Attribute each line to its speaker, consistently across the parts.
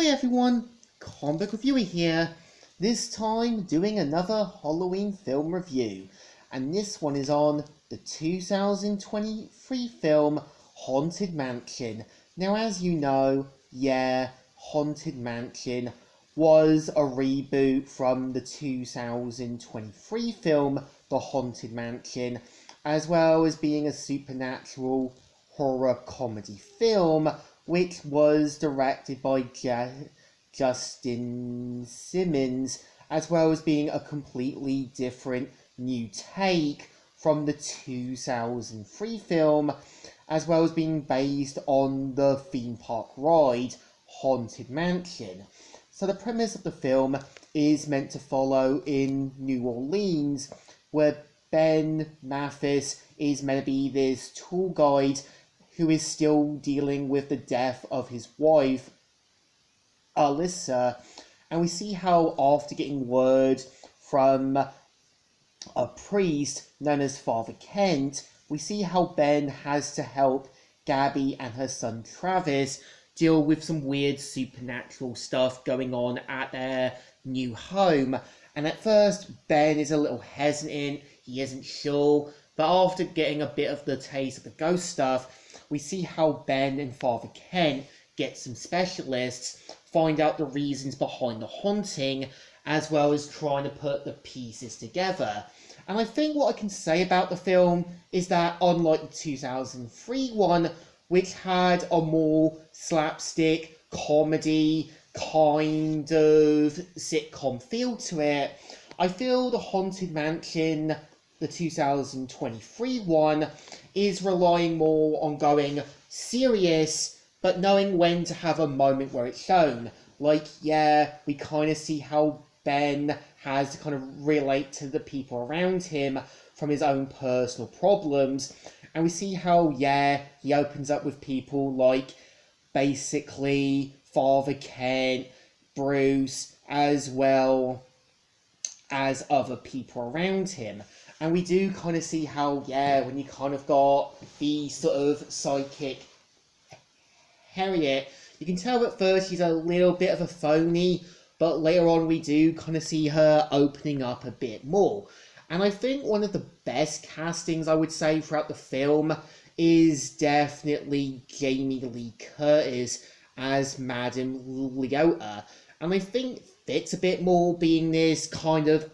Speaker 1: Hi everyone, Comic Reviewer here, this time doing another Halloween film review, and this one is on the 2023 film Haunted Mansion. Now as you know, Haunted Mansion was a reboot from the 2023 film The Haunted Mansion, as well as being a supernatural horror comedy film which was directed by Justin Simmons, as well as being a completely different new take from the 2003 film, as well as being based on the theme park ride Haunted Mansion. So the premise of the film is meant to follow in New Orleans, where Ben Mathis is meant to be this tour guide who is still dealing with the death of his wife, Alyssa, and we see how after getting word from a priest known as Father Kent, we see how Ben has to help Gabby and her son Travis deal with some weird supernatural stuff going on at their new home. And at first, Ben is a little hesitant, he isn't sure, but after getting a bit of the taste of the ghost stuff, we see how Ben and Father Kent get some specialists, find out the reasons behind the haunting, as well as trying to put the pieces together. And I think what I can say about the film is that unlike the 2003 one, which had a more slapstick, comedy, kind of sitcom feel to it, I feel the Haunted Mansion, the 2023 one, is relying more on going serious, but knowing when to have a moment where it's shown. Like, we kind of see how Ben has to kind of relate to the people around him from his own personal problems. And we see how, he opens up with people like basically Father Kent, Bruce, as well as other people around him. And we do kind of see how, when you kind of got the sort of psychic Harriet, you can tell at first she's a little bit of a phony, but later on we do kind of see her opening up a bit more. And I think one of the best castings, I would say, throughout the film is definitely Jamie Lee Curtis as Madame Leota. And I think fits a bit more being this kind of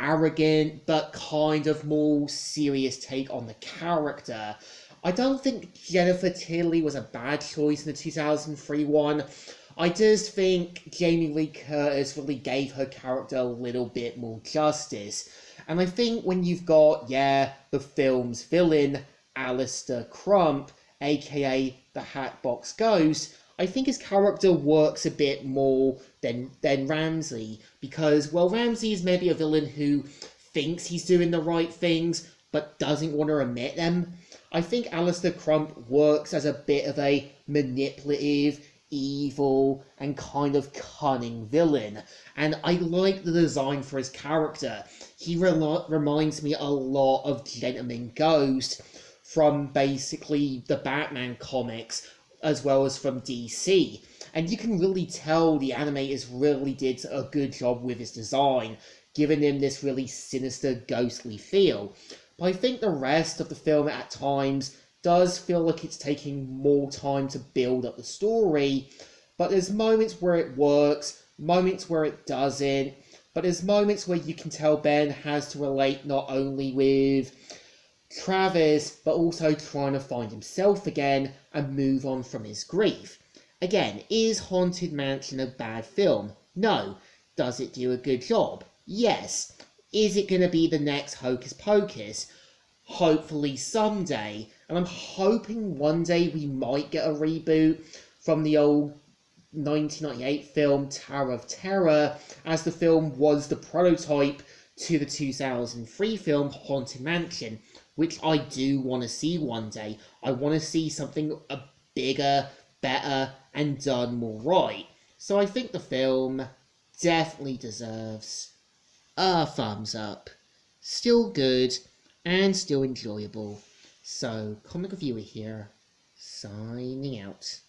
Speaker 1: arrogant but kind of more serious take on the character. I don't think Jennifer Tilly was a bad choice in the 2003 one. I just think Jamie Lee Curtis really gave her character a little bit more justice. And I think when you've got, the film's villain, Alistair Crump, aka the Hatbox Ghost, I think his character works a bit more than Ramsey, because, Ramsey is maybe a villain who thinks he's doing the right things, but doesn't want to admit them. I think Alistair Crump works as a bit of a manipulative, evil, and kind of cunning villain, and I like the design for his character. He reminds me a lot of Gentleman Ghost from basically the Batman comics, as well as from DC. And you can really tell the animators really did a good job with his design, giving him this really sinister, ghostly feel. But I think the rest of the film at times does feel like it's taking more time to build up the story, but there's moments where it works, moments where it doesn't, but there's moments where you can tell Ben has to relate not only with Travis, but also trying to find himself again and move on from his grief. Again, is Haunted Mansion a bad film? No. Does it do a good job? Yes. Is it going to be the next Hocus Pocus? Hopefully someday. And I'm hoping one day we might get a reboot from the old 1998 film Tower of Terror, as the film was the prototype to the 2003 film Haunted Mansion, which I do want to see one day. I want to see something bigger, better, and done more right. So I think the film definitely deserves a thumbs up. Still good, and still enjoyable. So, Comic Reviewer here, signing out.